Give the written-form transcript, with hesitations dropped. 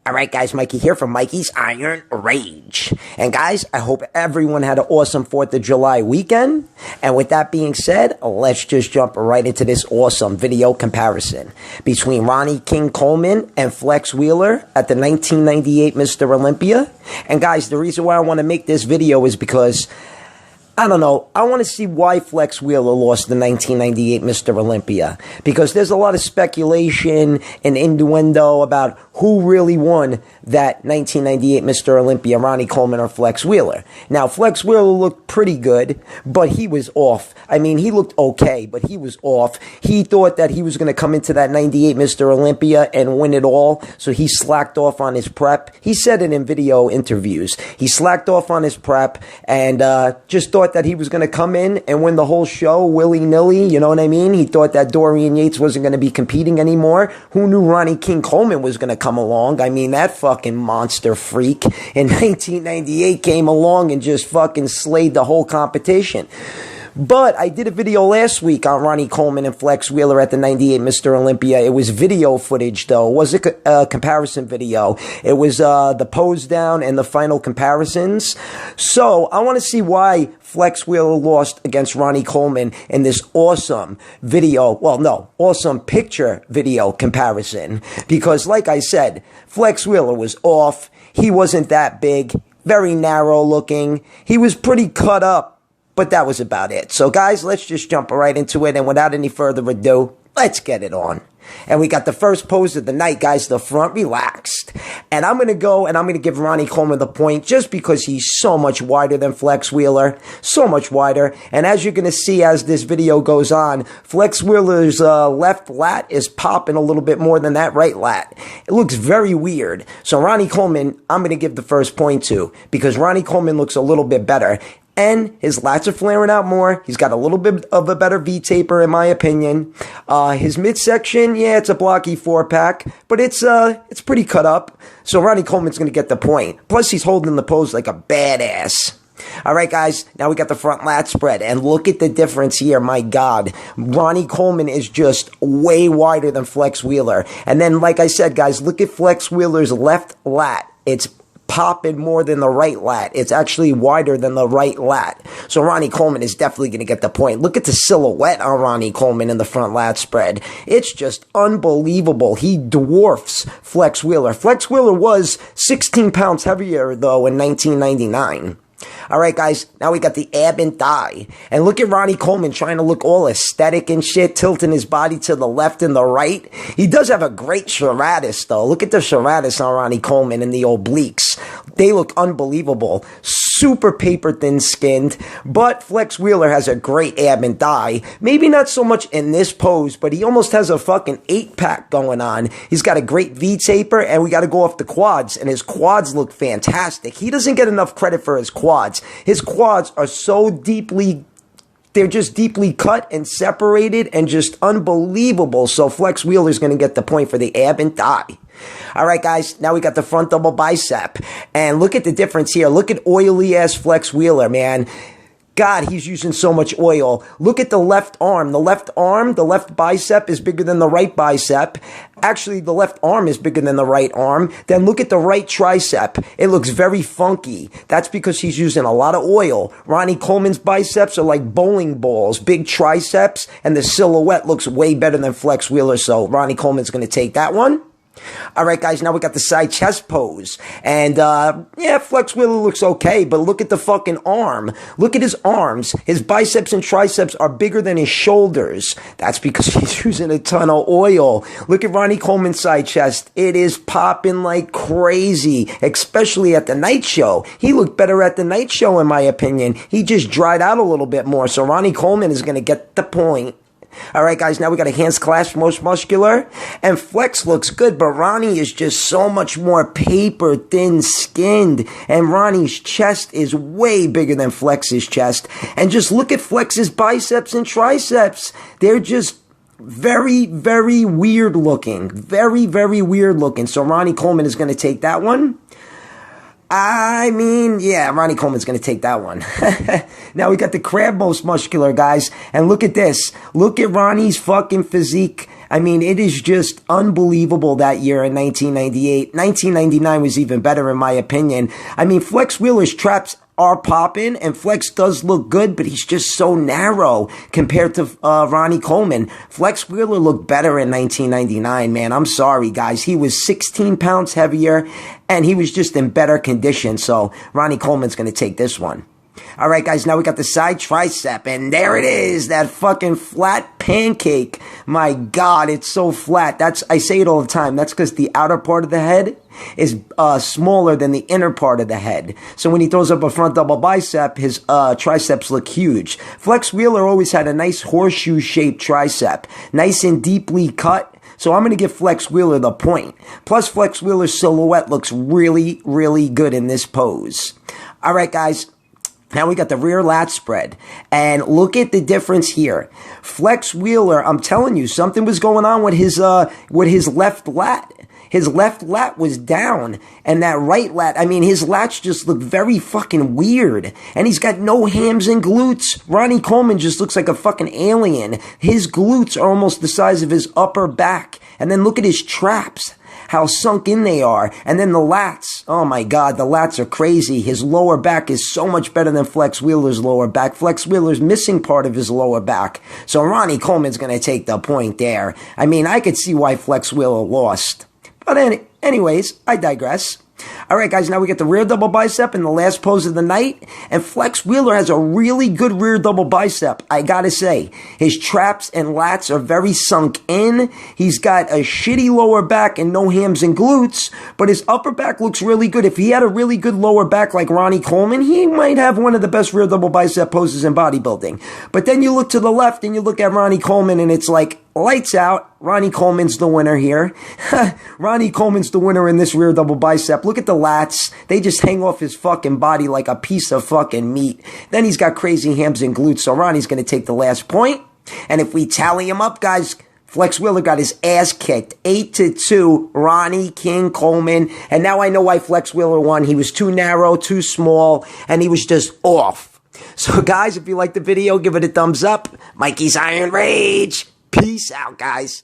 Alright guys, Mikey here from Mikey's Iron Rage. And guys, I hope everyone had an awesome 4th of July weekend. And with that being said, let's just jump right into this awesome video comparison between Ronnie King Coleman and Flex Wheeler at the 1998 Mr. Olympia. And guys, the reason why I want to make this video is because I don't know. I want to see why Flex Wheeler lost the 1998 Mr. Olympia. Because there's a lot of speculation and innuendo about who really won that 1998 Mr. Olympia, Ronnie Coleman or Flex Wheeler. Now, Flex Wheeler looked pretty good, but he was off. I mean, he looked okay, but he was off. He thought that he was going to come into that 98 Mr. Olympia and win it all, so he slacked off on his prep. He said it in video interviews. He slacked off on his prep and just thought that he was going to come in and win the whole show willy-nilly, you know what I mean? He thought that Dorian Yates wasn't going to be competing anymore. Who knew Ronnie King Coleman was going to come along? I mean, that fucking monster freak in 1998 came along and just fucking slayed the whole competition. But I did a video last week on Ronnie Coleman and Flex Wheeler at the 98 Mr. Olympia. It was video footage, though. It wasn't a comparison video. It was the pose down and the final comparisons. So I want to see why Flex Wheeler lost against Ronnie Coleman in this awesome video. Well, no, awesome picture video comparison. Because like I said, Flex Wheeler was off. He wasn't that big. Very narrow looking. He was pretty cut up. But that was about it. So guys, let's just jump right into it. And without any further ado, let's get it on. And we got the first pose of the night, guys, the front relaxed. And I'm going to go and I'm going to give Ronnie Coleman the point just because he's so much wider than Flex Wheeler. So much wider. And as you're going to see as this video goes on, Flex Wheeler's left lat is popping a little bit more than that right lat. It looks very weird. So Ronnie Coleman, I'm going to give the first point to because Ronnie Coleman looks a little bit better. And his lats are flaring out more. He's got a little bit of a better V-taper, in my opinion. His midsection, yeah, it's a blocky 4-pack, but it's pretty cut up. So Ronnie Coleman's going to get the point. Plus, he's holding the pose like a badass. All right, guys, now we got the front lat spread, and look at the difference here. My God, Ronnie Coleman is just way wider than Flex Wheeler. And then, like I said, guys, look at Flex Wheeler's left lat. It's popping more than the right lat. It's actually wider than the right lat. So Ronnie Coleman is definitely going to get the point. Look at the silhouette on Ronnie Coleman in the front lat spread. It's just unbelievable. He dwarfs Flex Wheeler. Flex Wheeler was 16 pounds heavier, though, in 1999. All right, guys, now we got the ab and thigh. And look at Ronnie Coleman trying to look all aesthetic and shit, tilting his body to the left and the right. He does have a great serratus, though. Look at the serratus on Ronnie Coleman and the obliques. They look unbelievable. Super paper thin skinned. But Flex Wheeler has a great ab and thigh. Maybe not so much in this pose, but he almost has a fucking 8-pack going on. He's got a great V-taper, and we got to go off the quads. And his quads look fantastic. He doesn't get enough credit for his quads. His quads are so they're just deeply cut and separated and just unbelievable. So Flex Wheeler's going to get the point for the ab and thigh. All right, guys, now we got the front double bicep. And look at the difference here. Look at oily-ass Flex Wheeler, man. God, he's using so much oil. Look at the left arm. The left bicep is bigger than the right bicep. Actually, the left arm is bigger than the right arm. Then look at the right tricep. It looks very funky. That's because he's using a lot of oil. Ronnie Coleman's biceps are like bowling balls, big triceps, and the silhouette looks way better than Flex Wheeler, so Ronnie Coleman's going to take that one. All right, guys, now we got the side chest pose. And, yeah, Flex Wheeler looks okay, but look at the fucking arm. Look at his arms. His biceps and triceps are bigger than his shoulders. That's because he's using a ton of oil. Look at Ronnie Coleman's side chest. It is popping like crazy, especially at the night show. He looked better at the night show, in my opinion. He just dried out a little bit more, so Ronnie Coleman is going to get the point. All right, guys, now we got a hands clasp, most muscular. And Flex looks good, but Ronnie is just so much more paper thin skinned. And Ronnie's chest is way bigger than Flex's chest. And just look at Flex's biceps and triceps. They're just very, very weird looking. Very, very weird looking. So Ronnie Coleman is going to take that one. I mean, yeah, Ronnie Coleman's going to take that one. Now we got the crab most muscular, guys. And look at this. Look at Ronnie's fucking physique I mean, it is just unbelievable that year in 1998. 1999 was even better in my opinion. I mean, Flex Wheeler's traps are popping, and Flex does look good, but he's just so narrow compared to Ronnie Coleman. Flex Wheeler looked better in 1999, man. I'm sorry, guys. He was 16 pounds heavier, and he was just in better condition, so Ronnie Coleman's going to take this one. All right, guys, now we got the side tricep, and there it is, that fucking flat pancake. My God, it's so flat. I say it all the time. That's because the outer part of the head is smaller than the inner part of the head. So when he throws up a front double bicep, his triceps look huge. Flex Wheeler always had a nice horseshoe-shaped tricep, nice and deeply cut. So I'm going to give Flex Wheeler the point. Plus, Flex Wheeler's silhouette looks really, really good in this pose. All right, guys. Now we got the rear lat spread, and look at the difference here. Flex Wheeler, I'm telling you, something was going on with his left lat. His left lat was down, and that right lat, I mean, his lats just look very fucking weird, and he's got no hams and glutes. Ronnie Coleman just looks like a fucking alien. His glutes are almost the size of his upper back, and then look at his traps. How sunk in they are. And then the lats. Oh my God, the lats are crazy. His lower back is so much better than Flex Wheeler's lower back. Flex Wheeler's missing part of his lower back. So Ronnie Coleman's going to take the point there. I mean, I could see why Flex Wheeler lost. But anyways, I digress. All right, guys, now we get the rear double bicep in the last pose of the night. And Flex Wheeler has a really good rear double bicep, I gotta say. His traps and lats are very sunk in. He's got a shitty lower back and no hams and glutes, but his upper back looks really good. If he had a really good lower back like Ronnie Coleman, he might have one of the best rear double bicep poses in bodybuilding. But then you look to the left and you look at Ronnie Coleman and it's like, lights out. Ronnie Coleman's the winner here. Ronnie Coleman's the winner in this rear double bicep. Look at the lats. They just hang off his fucking body like a piece of fucking meat. Then he's got crazy hams and glutes. So Ronnie's going to take the last point. And if we tally him up, guys, Flex Wheeler got his ass kicked. 8-2, Ronnie King Coleman. And now I know why Flex Wheeler won. He was too narrow, too small, and he was just off. So guys, if you like the video, give it a thumbs up. Mikey's Iron Rage. Peace out, guys.